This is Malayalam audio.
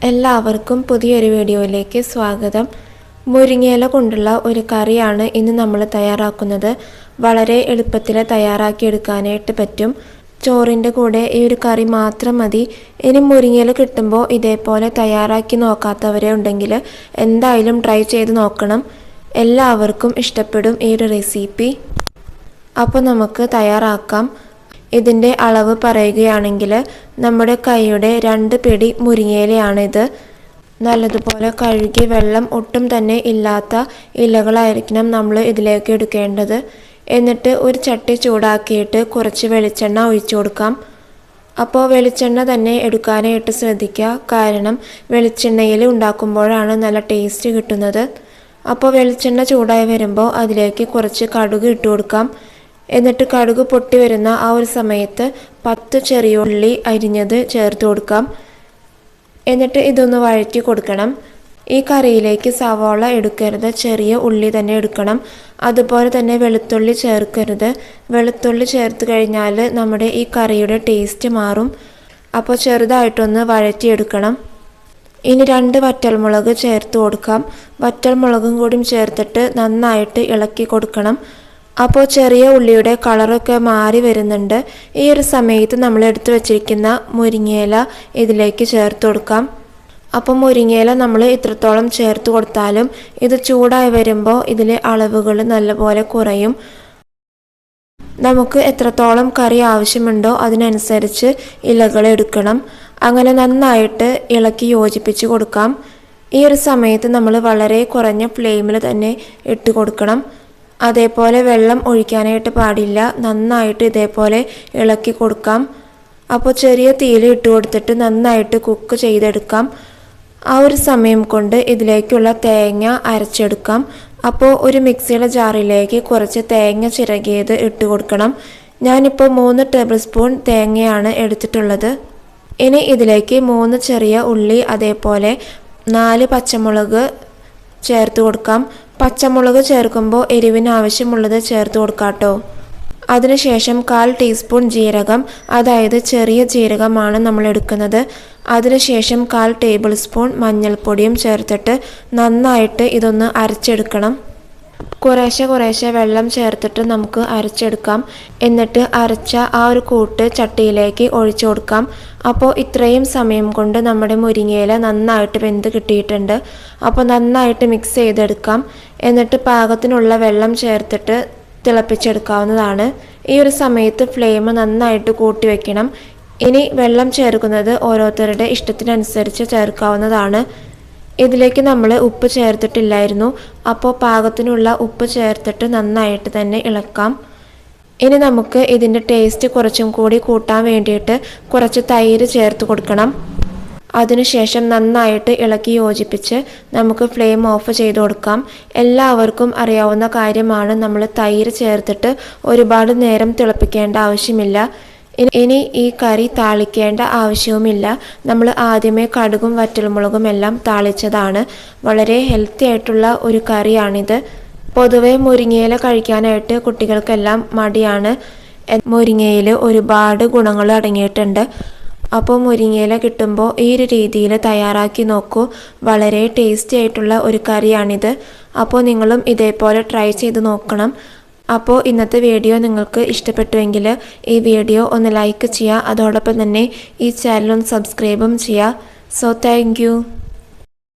എല്ലാവർക്കും പുതിയൊരു വീഡിയോയിലേക്ക് സ്വാഗതം. മുരിങ്ങയില കൊണ്ടുള്ള ഒരു കറിയാണ് ഇന്ന് നമ്മൾ തയ്യാറാക്കുന്നത്. വളരെ എളുപ്പത്തിൽ തയ്യാറാക്കിയെടുക്കാനായിട്ട് പറ്റും. ചോറിൻ്റെ കൂടെ ഈ ഒരു കറി മാത്രം മതി. ഇനി മുരിങ്ങയില കിട്ടുമ്പോൾ ഇതേപോലെ തയ്യാറാക്കി നോക്കാത്തവരെ ഉണ്ടെങ്കിൽ എന്തായാലും ട്രൈ ചെയ്ത് നോക്കണം. എല്ലാവർക്കും ഇഷ്ടപ്പെടും ഈ ഒരു റെസിപ്പി. അപ്പോൾ നമുക്ക് തയ്യാറാക്കാം. ഇതിൻ്റെ അളവ് പറയുകയാണെങ്കിൽ നമ്മുടെ കൈയുടെ 2 പിടി മുരിങ്ങയിലയാണിത്. നല്ലതുപോലെ കഴുകി വെള്ളം ഒട്ടും തന്നെ ഇല്ലാത്ത ഇലകളായിരിക്കണം നമ്മൾ ഇതിലേക്ക് എടുക്കേണ്ടത്. എന്നിട്ട് ഒരു ചട്ടി ചൂടാക്കിയിട്ട് കുറച്ച് വെളിച്ചെണ്ണ ഒഴിച്ചു കൊടുക്കാം. അപ്പോൾ വെളിച്ചെണ്ണ തന്നെ എടുക്കാനായിട്ട് ശ്രദ്ധിക്കുക, കാരണം വെളിച്ചെണ്ണയിൽ ഉണ്ടാക്കുമ്പോഴാണ് നല്ല ടേസ്റ്റ് കിട്ടുന്നത്. അപ്പോൾ വെളിച്ചെണ്ണ ചൂടായി വരുമ്പോൾ അതിലേക്ക് കുറച്ച് കടുക് ഇട്ട് കൊടുക്കാം. എന്നിട്ട് കടുക് പൊട്ടി വരുന്ന ആ ഒരു സമയത്ത് 10 ചെറിയ ഉള്ളി അരിഞ്ഞത് ചേർത്ത് കൊടുക്കാം. എന്നിട്ട് ഇതൊന്ന് വഴറ്റി കൊടുക്കണം. ഈ കറിയിലേക്ക് സവാള എടുക്കരുത്, ചെറിയ ഉള്ളി തന്നെ എടുക്കണം. അതുപോലെ തന്നെ വെളുത്തുള്ളി ചേർക്കരുത്. വെളുത്തുള്ളി ചേർത്ത് കഴിഞ്ഞാൽ നമ്മുടെ ഈ കറിയുടെ ടേസ്റ്റ് മാറും. അപ്പോൾ ചെറുതായിട്ടൊന്ന് വഴറ്റിയെടുക്കണം. ഇനി 2 വറ്റൽമുളക് ചേർത്ത് കൊടുക്കാം. വറ്റൽമുളകും കൂടി ചേർത്തിട്ട് നന്നായിട്ട് ഇളക്കി കൊടുക്കണം. അപ്പോൾ ചെറിയ ഉള്ളിയുടെ കളറൊക്കെ മാറി വരുന്നുണ്ട്. ഈ ഒരു സമയത്ത് നമ്മൾ എടുത്തു വച്ചിരിക്കുന്ന മുരിങ്ങയില ഇതിലേക്ക് ചേർത്ത് കൊടുക്കാം. അപ്പോൾ മുരിങ്ങയില നമ്മൾ ഇത്രത്തോളം ചേർത്ത് കൊടുത്താലും ഇത് ചൂടായി വരുമ്പോൾ ഇതിലെ അളവുകൾ നല്ലപോലെ കുറയും. നമുക്ക് എത്രത്തോളം കറി ആവശ്യമുണ്ടോ അതിനനുസരിച്ച് ഇലകൾ എടുക്കണം. അങ്ങനെ നന്നായിട്ട് ഇളക്കി യോജിപ്പിച്ച് കൊടുക്കാം. ഈ ഒരു സമയത്ത് നമ്മൾ വളരെ കുറഞ്ഞ ഫ്ലെയിമിൽ തന്നെ ഇട്ട് കൊടുക്കണം. അതേപോലെ വെള്ളം ഒഴിക്കാനായിട്ട് പാടില്ല. നന്നായിട്ട് ഇതേപോലെ ഇളക്കി കൊടുക്കാം. അപ്പോൾ ചെറിയ തീയിൽ ഇട്ട് കൊടുത്തിട്ട് നന്നായിട്ട് കുക്ക് ചെയ്തെടുക്കാം. ആ ഒരു സമയം കൊണ്ട് ഇതിലേക്കുള്ള തേങ്ങ അരച്ചെടുക്കാം. അപ്പോൾ ഒരു മിക്സിയുടെ ജാറിലേക്ക് കുറച്ച് തേങ്ങ ചിരകിയത് ഇട്ട് കൊടുക്കണം. ഞാനിപ്പോൾ 3 ടേബിൾ സ്പൂൺ തേങ്ങയാണ് എടുത്തിട്ടുള്ളത്. ഇനി ഇതിലേക്ക് 3 ചെറിയ ഉള്ളി അതേപോലെ 4 പച്ചമുളക് ചേർത്ത് കൊടുക്കാം. പച്ചമുളക് ചേർക്കുമ്പോൾ എരിവിന് ആവശ്യമുള്ളത് ചേർത്ത് കൊടുക്കാം കേട്ടോ. അതിനുശേഷം 1/4 ടീസ്പൂൺ ജീരകം, അതായത് ചെറിയ ജീരകമാണ് നമ്മൾ എടുക്കുന്നത്. അതിനുശേഷം 1/4 ടേബിൾ സ്പൂൺ മഞ്ഞൾപ്പൊടിയും ചേർത്തിട്ട് നന്നായിട്ട് ഇതൊന്ന് അരച്ചെടുക്കണം. കുറേശ്ശെ വെള്ളം ചേർത്തിട്ട് നമുക്ക് അരച്ചെടുക്കാം. എന്നിട്ട് അരച്ച ആ ഒരു കൂട്ട് ചട്ടിയിലേക്ക് ഒഴിച്ചു കൊടുക്കാം. അപ്പോൾ ഇത്രയും സമയം കൊണ്ട് നമ്മുടെ മുരിങ്ങയില നന്നായിട്ട് വെന്ത് കിട്ടിയിട്ടുണ്ട്. അപ്പോൾ നന്നായിട്ട് മിക്സ് ചെയ്തെടുക്കാം. എന്നിട്ട് പാകത്തിനുള്ള വെള്ളം ചേർത്തിട്ട് തിളപ്പിച്ചെടുക്കാവുന്നതാണ്. ഈ ഒരു സമയത്ത് ഫ്ലെയിം നന്നായിട്ട് കൂട്ടി വെക്കണം. ഇനി വെള്ളം ചേർക്കുന്നത് ഓരോരുത്തരുടെ ഇഷ്ടത്തിനനുസരിച്ച് ചേർക്കാവുന്നതാണ്. ഇതിലേക്ക് നമ്മൾ ഉപ്പ് ചേർത്തിട്ടില്ലായിരുന്നു. അപ്പോൾ പാകത്തിനുള്ള ഉപ്പ് ചേർത്തിട്ട് നന്നായിട്ട് തന്നെ ഇളക്കാം. ഇനി നമുക്ക് ഇതിൻ്റെ ടേസ്റ്റ് കുറച്ചും കൂടി കൂട്ടാൻ വേണ്ടിയിട്ട് കുറച്ച് തൈര് ചേർത്ത് കൊടുക്കണം. അതിനുശേഷം നന്നായിട്ട് ഇളക്കി യോജിപ്പിച്ച് നമുക്ക് ഫ്ലെയിം ഓഫ് ചെയ്ത് കൊടുക്കാം. എല്ലാവർക്കും അറിയാവുന്ന കാര്യമാണ്, നമ്മൾ തൈര് ചേർത്തിട്ട് ഒരുപാട് നേരം തിളപ്പിക്കേണ്ട ആവശ്യമില്ല. ഇനി ഈ കറി താളിക്കേണ്ട ആവശ്യവുമില്ല. നമ്മൾ ആദ്യമേ കടുകും വറ്റൽമുളകും എല്ലാം താളിച്ചതാണ്. വളരെ ഹെൽത്തി ആയിട്ടുള്ള ഒരു കറിയാണിത്. പൊതുവെ മുരിങ്ങയില കഴിക്കാനായിട്ട് കുട്ടികൾക്കെല്ലാം മടിയാണ്. മുരിങ്ങയിൽ ഒരുപാട് ഗുണങ്ങൾ അടങ്ങിയിട്ടുണ്ട്. അപ്പോൾ മുരിങ്ങയില കിട്ടുമ്പോൾ ഈ ഒരു രീതിയിൽ തയ്യാറാക്കി നോക്കൂ. വളരെ ടേസ്റ്റി ആയിട്ടുള്ള ഒരു കറിയാണിത്. അപ്പോൾ നിങ്ങളും ഇതേപോലെ ട്രൈ ചെയ്ത് നോക്കണം. അപ്പോൾ ഇന്നത്തെ വീഡിയോ നിങ്ങൾക്ക് ഇഷ്ടപ്പെട്ടുവെങ്കിൽ ഈ വീഡിയോ ഒന്ന് ലൈക്ക് ചെയ്യുക. അതോടൊപ്പം തന്നെ ഈ ചാനൽ ഒന്ന് സബ്സ്ക്രൈബും ചെയ്യുക. So thank you.